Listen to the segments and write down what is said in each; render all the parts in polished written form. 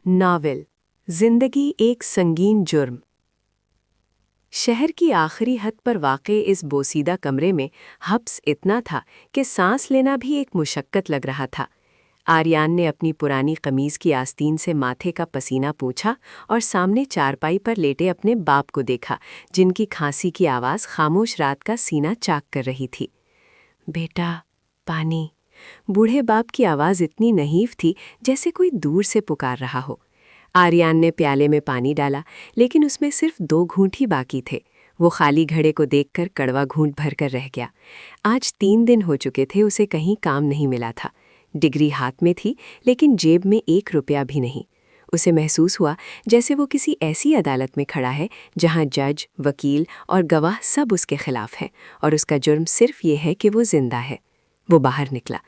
Novel जिंदगी एक संगीन जुर्म। शहर की आखिरी हद पर वाक़े इस बोसीदा कमरे में हब्स इतना था कि सांस लेना भी एक मुशक्कत लग रहा था। आर्यान ने अपनी पुरानी कमीज़ की आस्तीन से माथे का पसीना पूंछा और सामने चारपाई पर लेटे अपने बाप को देखा, जिनकी खांसी की आवाज़ खामोश रात का सीना चाक कर रही थी। बेटा, पानी। बूढ़े बाप की आवाज़ इतनी नहीफ थी जैसे कोई दूर से पुकार रहा हो। आर्यान ने प्याले में पानी डाला, लेकिन उसमें सिर्फ 2 घूंट ही बाकी थे। वो खाली घड़े को देखकर कड़वा घूंट भरकर रह गया। आज 3 दिन हो चुके थे उसे कहीं काम नहीं मिला था। डिग्री हाथ में थी, लेकिन जेब में 1 रुपया भी नहीं। उसे महसूस हुआ जैसे वो किसी ऐसी अदालत में खड़ा है जहां जज, वकील और गवाह सब उसके खिलाफ हैं, और उसका जुर्म सिर्फ ये है कि वो जिंदा है। वो बाहर निकला।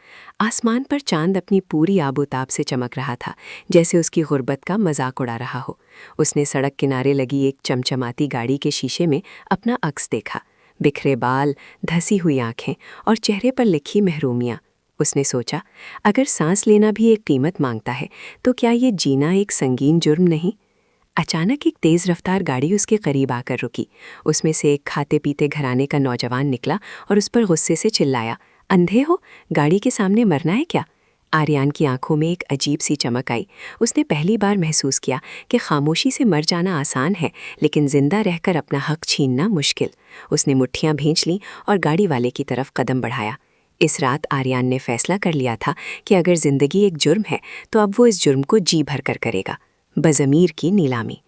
आसमान पर चांद अपनी पूरी आबोताब से चमक रहा था, जैसे उसकी गुर्बत का मजाक उड़ा रहा हो। उसने सड़क किनारे लगी एक चमचमाती गाड़ी के शीशे में अपना अक्स देखा। बिखरे बाल, धसी हुई आंखें और चेहरे पर लिखी महरूमियाँ। उसने सोचा, अगर सांस लेना भी एक कीमत मांगता है तो क्या ये जीना एक संगीन जुर्म नहीं? अचानक एक तेज़ रफ्तार गाड़ी उसके करीब आकर रुकी। उसमें से एक खाते पीते घराने का नौजवान निकला और उस पर गुस्से से चिल्लाया, अंधे हो? गाड़ी के सामने मरना है क्या? आर्यान की आंखों में एक अजीब सी चमक आई। उसने पहली बार महसूस किया कि खामोशी से मर जाना आसान है, लेकिन जिंदा रहकर अपना हक छीनना मुश्किल। उसने मुट्ठियां भींच लीं और गाड़ी वाले की तरफ कदम बढ़ाया। इस रात आर्यान ने फैसला कर लिया था कि अगर जिंदगी एक जुर्म है तो अब वो इस जुर्म को जी भर कर करेगा। बज़मीर की नीलामी।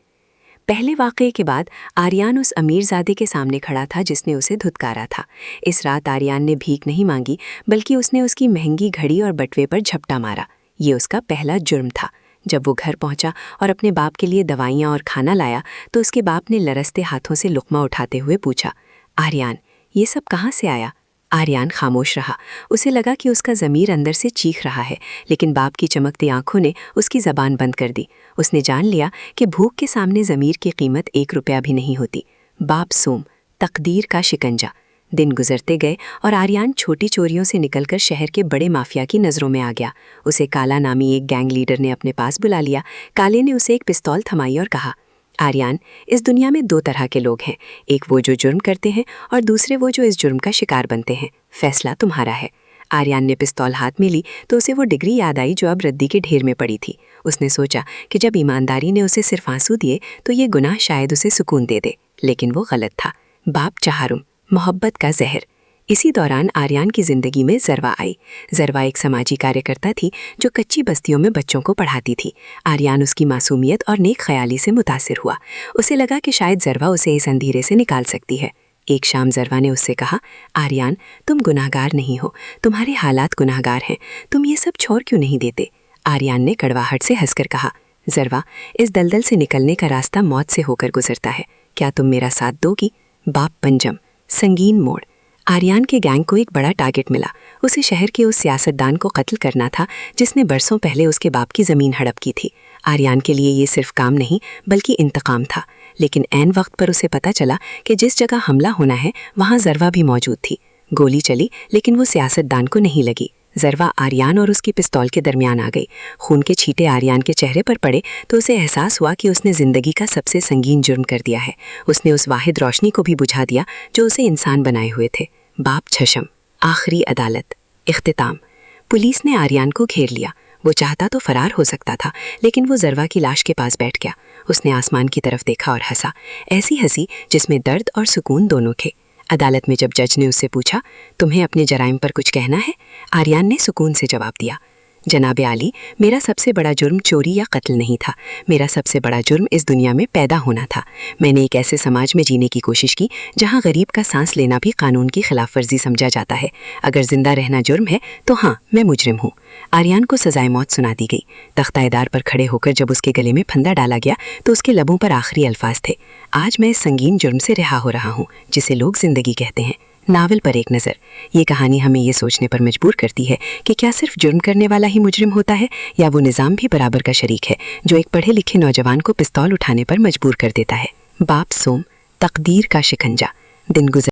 पहले वाक़ये के बाद आर्यान उस अमीरजादे के सामने खड़ा था जिसने उसे धुतकारा था। इस रात आर्यान ने भीख नहीं मांगी, बल्कि उसने उसकी महंगी घड़ी और बटवे पर झपटा मारा। ये उसका पहला जुर्म था। जब वो घर पहुंचा और अपने बाप के लिए दवाइयाँ और खाना लाया तो उसके बाप ने लरसते हाथों से लुक़मा उठाते हुए पूछा, आर्यान, ये सब कहाँ से आया? आर्यान खामोश रहा। उसे लगा कि उसका ज़मीर अंदर से चीख रहा है, लेकिन बाप की चमकती आंखों ने उसकी ज़बान बंद कर दी। उसने जान लिया कि भूख के सामने ज़मीर की कीमत 1 रुपया भी नहीं होती। बाप सोम, तकदीर का शिकंजा। दिन गुजरते गए और आर्यान छोटी चोरियों से निकलकर शहर के बड़े माफिया की नज़रों में आ गया। उसे काला नामी एक गैंग लीडर ने अपने पास बुला लिया। काले ने उसे एक पिस्तौल थमाई और कहा, आर्यान, इस दुनिया में 2 तरह के लोग हैं, एक वो जो जुर्म करते हैं और दूसरे वो जो इस जुर्म का शिकार बनते हैं। फैसला तुम्हारा है। आर्यान ने पिस्तौल हाथ में ली तो उसे वो डिग्री याद आई जो अब रद्दी के ढेर में पड़ी थी। उसने सोचा कि जब ईमानदारी ने उसे सिर्फ आंसू दिए तो ये गुनाह शायद उसे सुकून दे दे, लेकिन वो गलत था। बाप चहारुम, मोहब्बत का जहर। इसी दौरान आर्यान की ज़िंदगी में ज़रवा आई। ज़रवा एक समाजी कार्यकर्ता थी जो कच्ची बस्तियों में बच्चों को पढ़ाती थी। आर्यान उसकी मासूमियत और नेक ख्याली से मुतासिर हुआ। उसे लगा कि शायद ज़रवा उसे इस अंधेरे से निकाल सकती है। एक शाम ज़रवा ने उससे कहा, आर्यान, तुम गुनाहगार नहीं हो, तुम्हारे हालात गुनाहगार हैं, तुम ये सब छोड़ क्यों नहीं देते? आर्यान ने कड़वाहट से हंसकर कहा, ज़रवा, इस दलदल से निकलने का रास्ता मौत से होकर गुजरता है, क्या तुम मेरा साथ दोगी? बाप पंजम, संगीन मोड़। आर्यान के गैंग को एक बड़ा टारगेट मिला। उसे शहर के उस सियासतदान को कत्ल करना था जिसने बरसों पहले उसके बाप की ज़मीन हड़प की थी। आर्यान के लिए ये सिर्फ काम नहीं बल्कि इंतकाम था। लेकिन ऐन वक्त पर उसे पता चला कि जिस जगह हमला होना है वहाँ ज़रवा भी मौजूद थी। गोली चली, लेकिन वो सियासतदान को नहीं लगी। ज़रवा आर्यान और उसकी पिस्तौल के दरमियान आ गई। खून के छींटे आर्यान के चेहरे पर पड़े तो उसे एहसास हुआ कि उसने ज़िंदगी का सबसे संगीन जुर्म कर दिया है। उसने उस वाहिद रोशनी को भी बुझा दिया जो उसे इंसान बनाए हुए थे। बाप छशम, आखिरी अदालत, इख्तिताम। पुलिस ने आर्यान को घेर लिया। वो चाहता तो फरार हो सकता था, लेकिन वो ज़रवा की लाश के पास बैठ गया। उसने आसमान की तरफ देखा और हंसा, ऐसी हंसी जिसमें दर्द और सुकून दोनों थे। अदालत में जब जज ने उससे पूछा, तुम्हें अपने जराइम पर कुछ कहना है? आर्यान ने सुकून से जवाब दिया, जनाबे आली, मेरा सबसे बड़ा जुर्म चोरी या कत्ल नहीं था। मेरा सबसे बड़ा जुर्म इस दुनिया में पैदा होना था। मैंने एक ऐसे समाज में जीने की कोशिश की जहां गरीब का सांस लेना भी कानून की खिलाफ वर्जी समझा जाता है। अगर जिंदा रहना जुर्म है तो हाँ, मैं मुजरिम हूँ। आर्यान को सजाए मौत सुना दी गई। तख्ताएदार पर खड़े होकर जब उसके गले में फंदा डाला गया तो उसके लबों पर आखिरी अल्फाज थे, आज मैं इस संगीन जुर्म से रिहा हो रहा हूँ जिसे लोग जिंदगी कहते हैं। नावल पर एक नज़र। ये कहानी हमें ये सोचने पर मजबूर करती है कि क्या सिर्फ जुर्म करने वाला ही मुजरिम होता है, या वो निज़ाम भी बराबर का शरीक है जो एक पढ़े लिखे नौजवान को पिस्तौल उठाने पर मजबूर कर देता है। बाप सोम, तकदीर का शिकंजा। दिन गुजर